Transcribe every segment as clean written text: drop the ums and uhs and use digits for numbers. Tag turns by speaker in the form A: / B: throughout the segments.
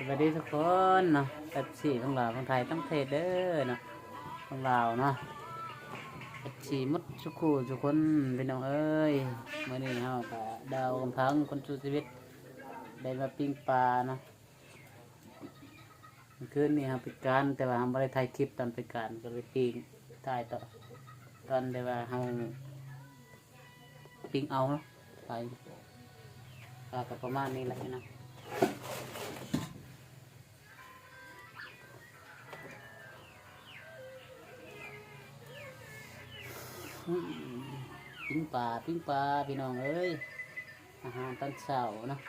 A: สวัสดีทุกคนเนาะแบบสี่ของเราคนไทยต้องเทศเด้อเนาะของเราเนาะแบบสี่มดสุขูทุกคนพี่น้องเอ้ยเมื่อนี้เฮาก็ดาวกำพังคนสู้ชีวิตได้มาปิ้งปลาเนาะเมื่อคืนนี้ครับไปการแต่ว่าเราไม่ได้ถ่ายคลิปตอนไปการก็เลยปิ้งถ่ายต่อตอนแต่ว่าเราปิ้งเอาเนาะไปปลาก็ประมาณนี้แหละเนาะปิ้งปลาพี่น้องเอ้ยอาหารตอนเช้าเนาะ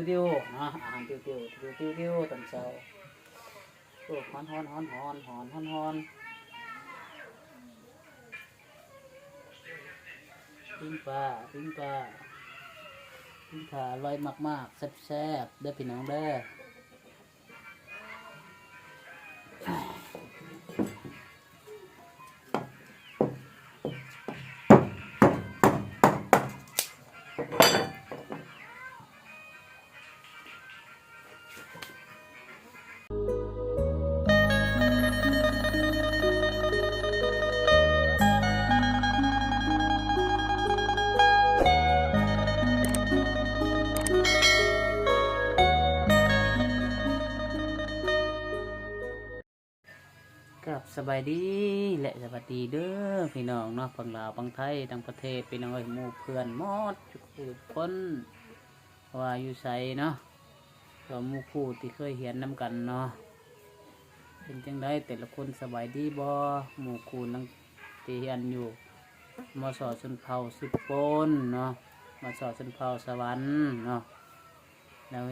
A: ดิวเนาะอาหารดิวตอนเช้าโอ้ฮ้อนปิ้งปลาปิ้งขาอร่อยมากๆแซ่บๆเด้อพี่น้องเด้อกับสบายดีและสวัสดีเด้อพี่น้องเนาะฝั่งลาวฝั่งไทยต่างประเทศพี่น้องเอ้ยหมู่เพื่อนหมดทุกคนว่าอยู่ไสเนาะก็หมู่คู่ที่เคยเห็นนำกันเนาะเป็นจังไดแต่ละคนสบายดีบ่หมู่คู่นั่งที่เรียนอยู่มส.ชนเผ่า10 คนเนาะมส.ชนเผ่าสวรรค์เนาะแล้ว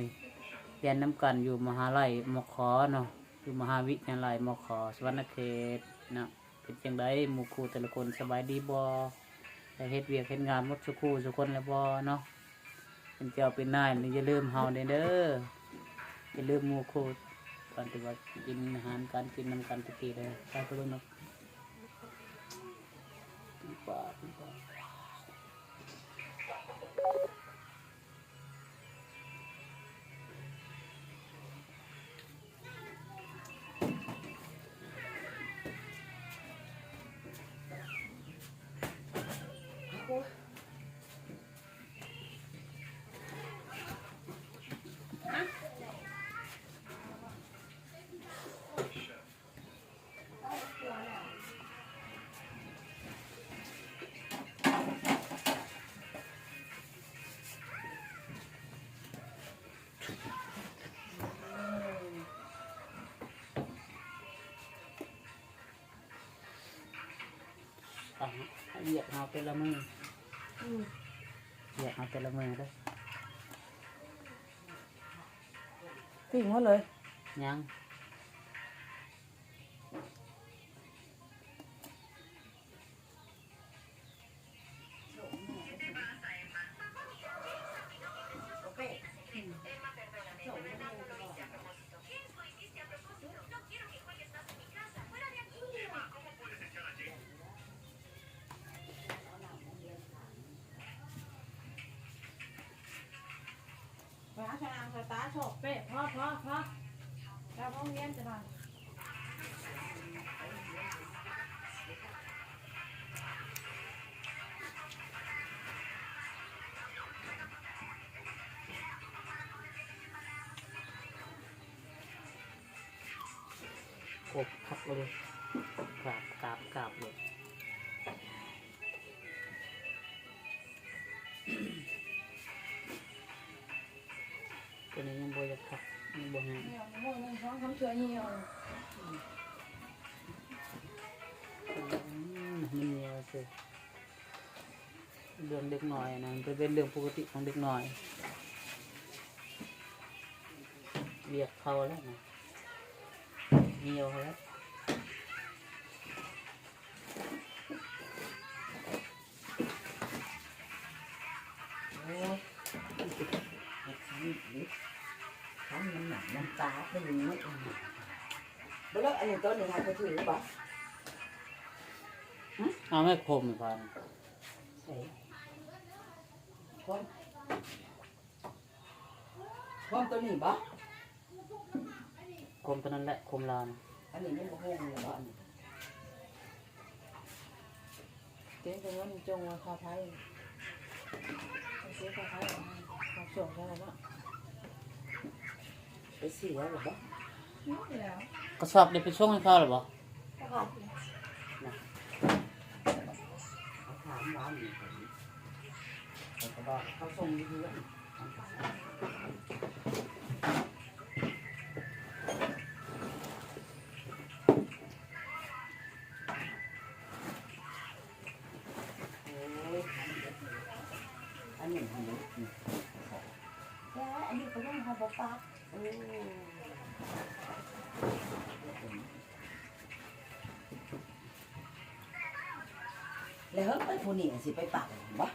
A: เรียนนำกันอยู่มหาลัยมข.เนาะอยู่มหาวิทยาลัยมข.สวรรณเขตนะเป็นจังไดหมู่คู่แต่ละคนสบายดีบ่ได้เฮ็ดเวียกเฮ็ดงานหมดทุกคู่ทุกคนแล้วบ่เนาะเป็นเจ้าเป็นนายนี่อย่าลืมเฮาเด้ออย่าลืมหมู่คู่ตอนที่ว่ากินอาหารการกินนำกันทุกทีเลยไปเบิ่งเนาะปลาเหยียบเอาแต่ละมือเหยียบเอาแต่ละมือเด้อปิ้งหมดเลยยัง
B: ชนะสตาร์ชกเป๊ะพอแล้วห้องเรียนจะได้
A: กบพักเลยกราบเลยตัวนี้ยังบ่อยากพักยังบ่หาย
B: เนี่ยโม่ยังท้องคำเชื่อเหี่ยว
A: มันมีอะไรสิเรื่องเด็กหน่อยนะมันเป็นเรื่องปกติของเด็กหน่อยเรียกเขาแล้วนะเหี่ยวแล้ว
C: ทำน้ำหนักน้ำตาเป็นอย่างนี้แล้วอันนี้ต้นนี้เขาถือป่ะ
A: เอาไม่คมอีกพัน
C: ใส่คน พร้อมตัวนี้บ่
A: คมตัวนั้นแหละคมลาน
C: อันนี้มันบ่โฮงเลยบ่อันนี้เจ๊จะเงินจงว่าค่าไทยเสียค่าไทยค่าส่งแค่นั้นเนาะไปเสียหรือบ่
B: นี่แล้ว
A: กระสอบเดี๋ยวไปส่งให้เขาหรือเปล่า
B: ก็บอก
C: เขาถามร้านนี้เขาก็บอกเขาส่งเรื่อยอันนี้อันนี้แล้วอันนี้ก็ต้องหอมปลาแล้วเฮ้ยไปผู้นี้สิไปปักบ่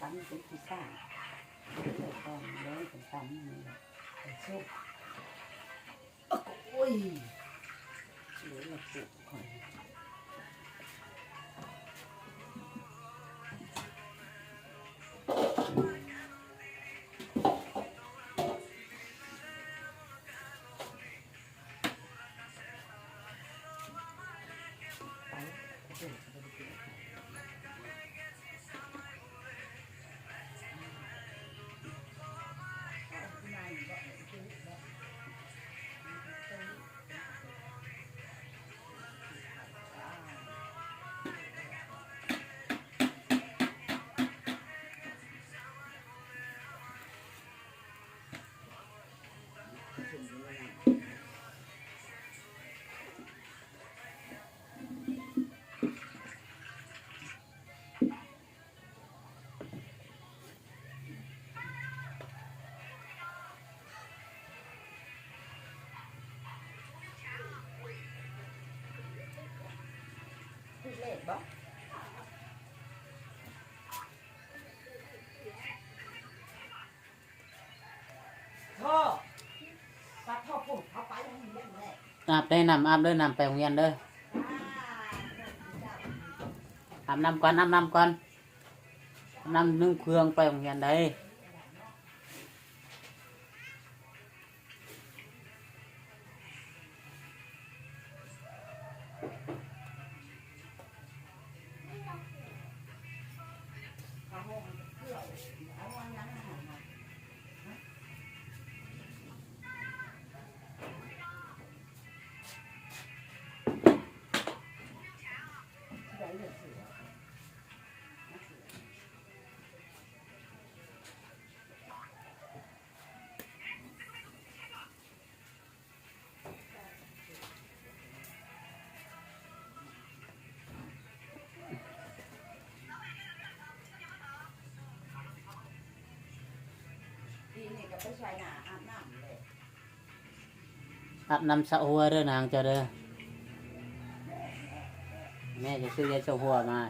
C: ตั้งเป็นที่สร้างเลยตอนเลยเป็นตั้งนี่แหละเป็นซุปโอ้ยเหลือละปุกก่อนเล็ดบ่ท่อตัดท่อปุ่นเอาไปให้เล่นแน่
A: อาบได้นำอาบเด้อนำไปโรงเรียนเด้ออาบน้ำก่อนอาบน้ำก่อนน้ำนึ่งเครื่องไปโรงเรียนได้
C: ดีนี่ก็ไปใช้หน้าอาบน้ำเลย
A: อาบน้ำสะหัวเด้อนางเจ้าเด้อแม่จะซื้อยาสะหัวมา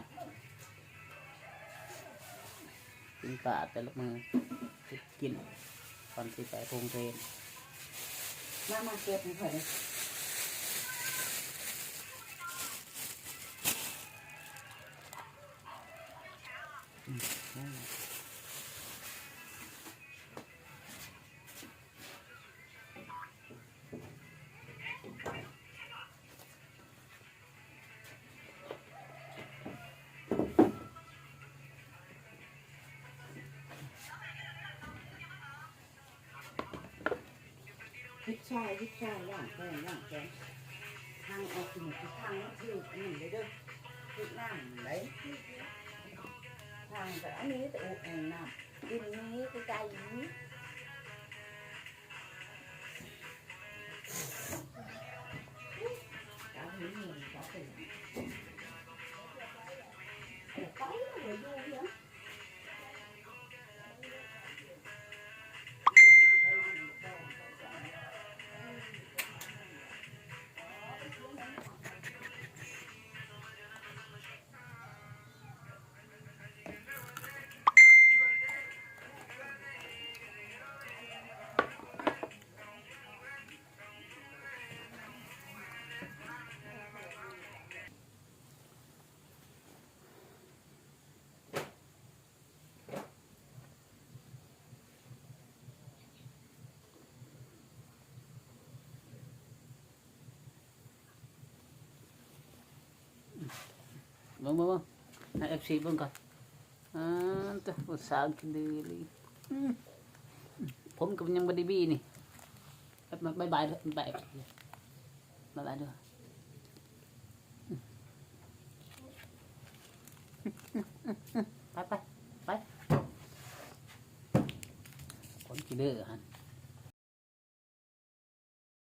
A: กินปลาแต่ละมือกินก่อนที่ไปโรงเรียน
C: มาเก็บให้ข่อยเลย ยิบชายย่างแกงทางออกกินทางที่นี่เลยเด้อที่น้ำไหลทางแต่อันนี้แต่อุเองน้ำกินนี้ก็ใจนี้เอาหนีก็เป็นไปเลยดูเนาะ
A: Vâng,ให้ FC เบิ่งก่อนตัวอุตส่าห์กินดีเลยผมก็ยังบ่ได้บี้นี่บ๊ายบายบ๊ายบายบ๊ายบายด้วยไปคนกินเด้อหั่น